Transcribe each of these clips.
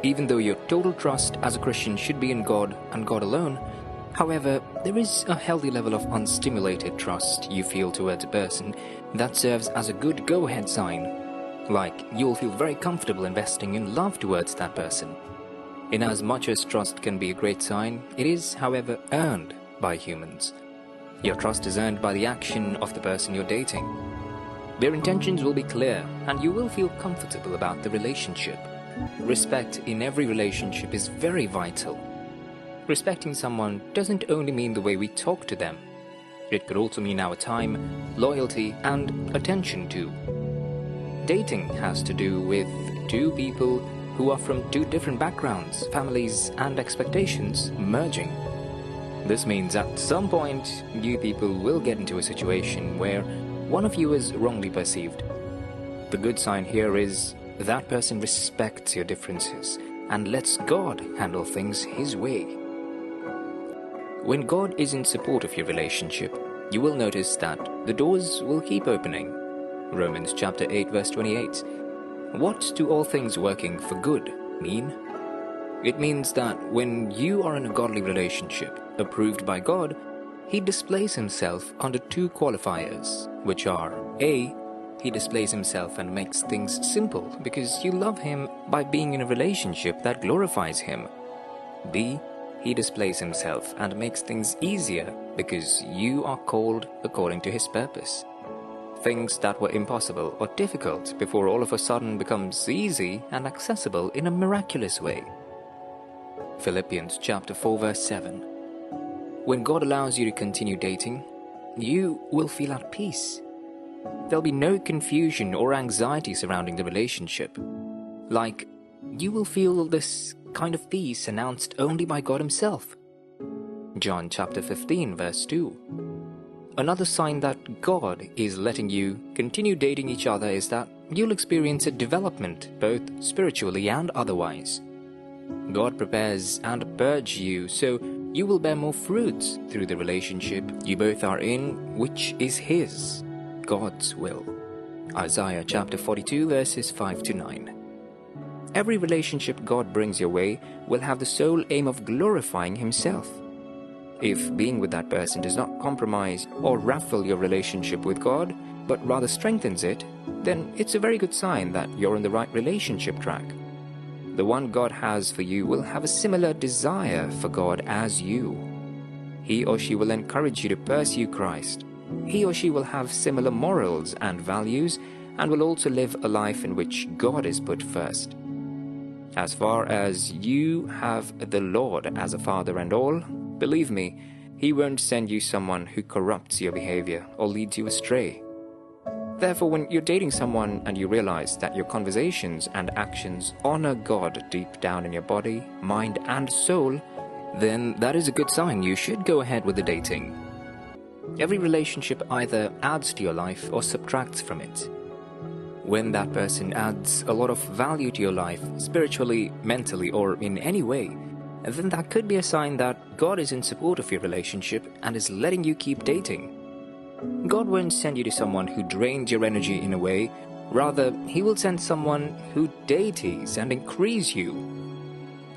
even though your total trust as a Christian should be in God and God alone. However, there is a healthy level of unstimulated trust you feel towards a person that serves as a good go-ahead sign. Like, you'll feel very comfortable investing in love towards that person. In as much as trust can be a great sign, it is, however, earned by humans. Your trust is earned by the action of the person you're dating. Their intentions will be clear, and you will feel comfortable about the relationship. Respect in every relationship is very vital. Respecting someone doesn't only mean the way we talk to them. It could also mean our time, loyalty, and attention too. Dating has to do with two people who are from two different backgrounds, families, and expectations merging. This means at some point, you people will get into a situation where one of you is wrongly perceived. The good sign here is that person respects your differences and lets God handle things His way. When God is in support of your relationship, you will notice that the doors will keep opening. Romans chapter 8 verse 28. What do all things working for good mean? It means that when you are in a godly relationship, approved by God, He displays Himself under two qualifiers, which are A. He displays Himself and makes things simple because you love Him by being in a relationship that glorifies Him. B. He displays Himself and makes things easier because you are called according to His purpose. Things that were impossible or difficult before all of a sudden becomes easy and accessible in a miraculous way. Philippians chapter 4 verse 7. When God allows you to continue dating, you will feel at peace. There'll be no confusion or anxiety surrounding the relationship. Like, you will feel this kind of peace announced only by God Himself. John chapter 15 verse 2. Another sign that God is letting you continue dating each other is that you'll experience a development both spiritually and otherwise. God prepares and purges you so you will bear more fruits through the relationship you both are in, which is His, God's will. Isaiah chapter 42 verses 5 to 9. Every relationship God brings your way will have the sole aim of glorifying Himself. If being with that person does not compromise or ruffle your relationship with God, but rather strengthens it, then it's a very good sign that you're on the right relationship track. The one God has for you will have a similar desire for God as you. He or she will encourage you to pursue Christ. He or she will have similar morals and values and will also live a life in which God is put first. As far as you have the Lord as a father and all, believe me, He won't send you someone who corrupts your behavior or leads you astray. Therefore, when you're dating someone and you realize that your conversations and actions honor God deep down in your body, mind, and soul, then that is a good sign you should go ahead with the dating. Every relationship either adds to your life or subtracts from it. When that person adds a lot of value to your life, spiritually, mentally, or in any way, then that could be a sign that God is in support of your relationship and is letting you keep dating. God won't send you to someone who drains your energy in a way. Rather, He will send someone who deities and increase you.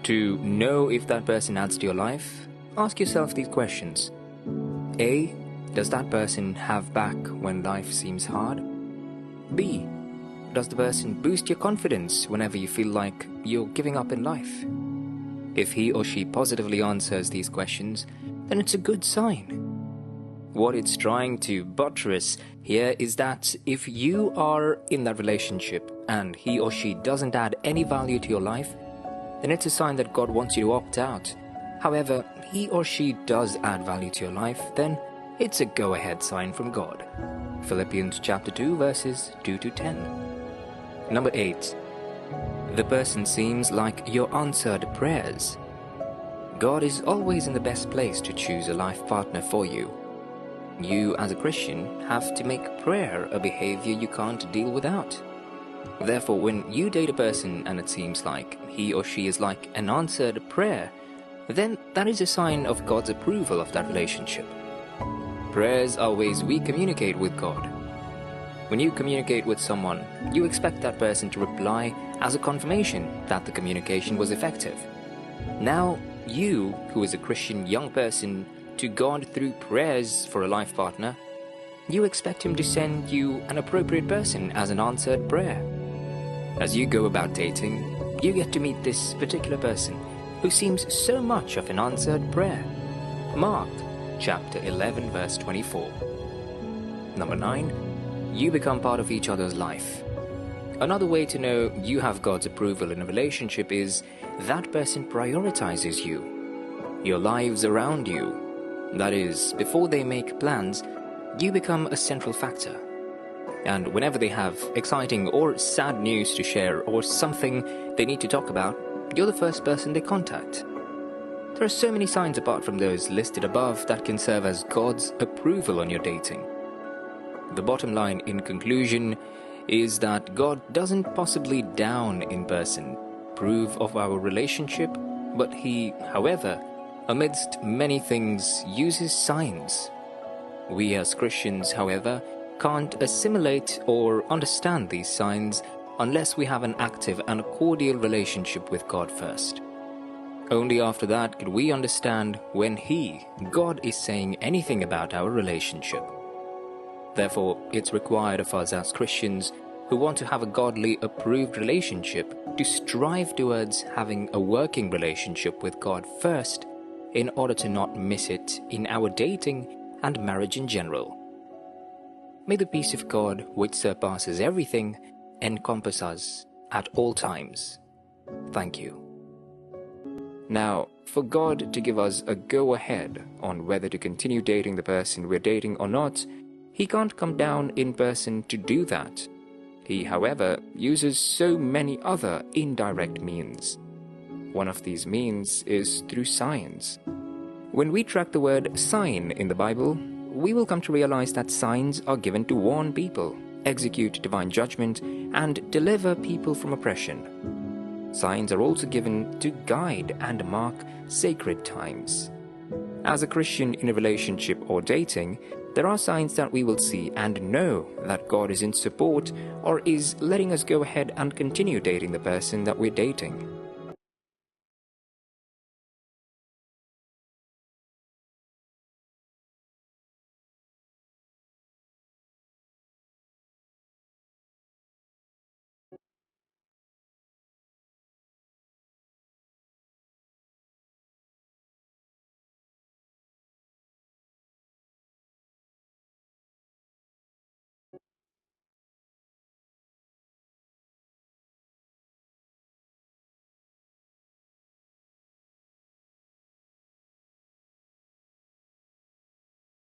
To know if that person adds to your life, ask yourself these questions. A. Does that person have back when life seems hard? B. Does the person boost your confidence whenever you feel like you're giving up in life? If he or she positively answers these questions, then it's a good sign. What it's trying to buttress here is that if you are in that relationship and he or she doesn't add any value to your life, then it's a sign that God wants you to opt out. However, he or she does add value to your life, then it's a go-ahead sign from God. Philippians chapter 2 verses 2 to 10. Number 8. The person seems like your answered prayers. God is always in the best place to choose a life partner for you. You, as a Christian, have to make prayer a behavior you can't deal without. Therefore, when you date a person and it seems like he or she is like an answered prayer, then that is a sign of God's approval of that relationship. Prayers are ways we communicate with God. When you communicate with someone, you expect that person to reply as a confirmation that the communication was effective. Now, you, who is a Christian young person, to God through prayers for a life partner, you expect Him to send you an appropriate person as an answered prayer. As you go about dating, you get to meet this particular person who seems so much of an answered prayer. Mark chapter 11 verse 24. Number 9. You become part of each other's life. Another way to know you have God's approval in a relationship is that person prioritizes you, your lives around you. That is, before they make plans, you become a central factor. And whenever they have exciting or sad news to share or something they need to talk about, you're the first person they contact. There are so many signs apart from those listed above that can serve as God's approval on your dating. The bottom line in conclusion is that God doesn't possibly down in person prove of our relationship, but He, however, amidst many things, uses signs. We as Christians, however, can't assimilate or understand these signs unless we have an active and cordial relationship with God first. Only after that could we understand when He, God, is saying anything about our relationship. Therefore, it's required of us as Christians who want to have a godly, approved relationship to strive towards having a working relationship with God first in order to not miss it in our dating and marriage in general. May the peace of God, which surpasses everything, encompass us at all times. Thank you. Now, for God to give us a go-ahead on whether to continue dating the person we're dating or not, He can't come down in person to do that. He, however, uses so many other indirect means. One of these means is through signs. When we track the word sign in the Bible, we will come to realize that signs are given to warn people, execute divine judgment, and deliver people from oppression. Signs are also given to guide and mark sacred times. As a Christian in a relationship or dating, there are signs that we will see and know that God is in support or is letting us go ahead and continue dating the person that we're dating.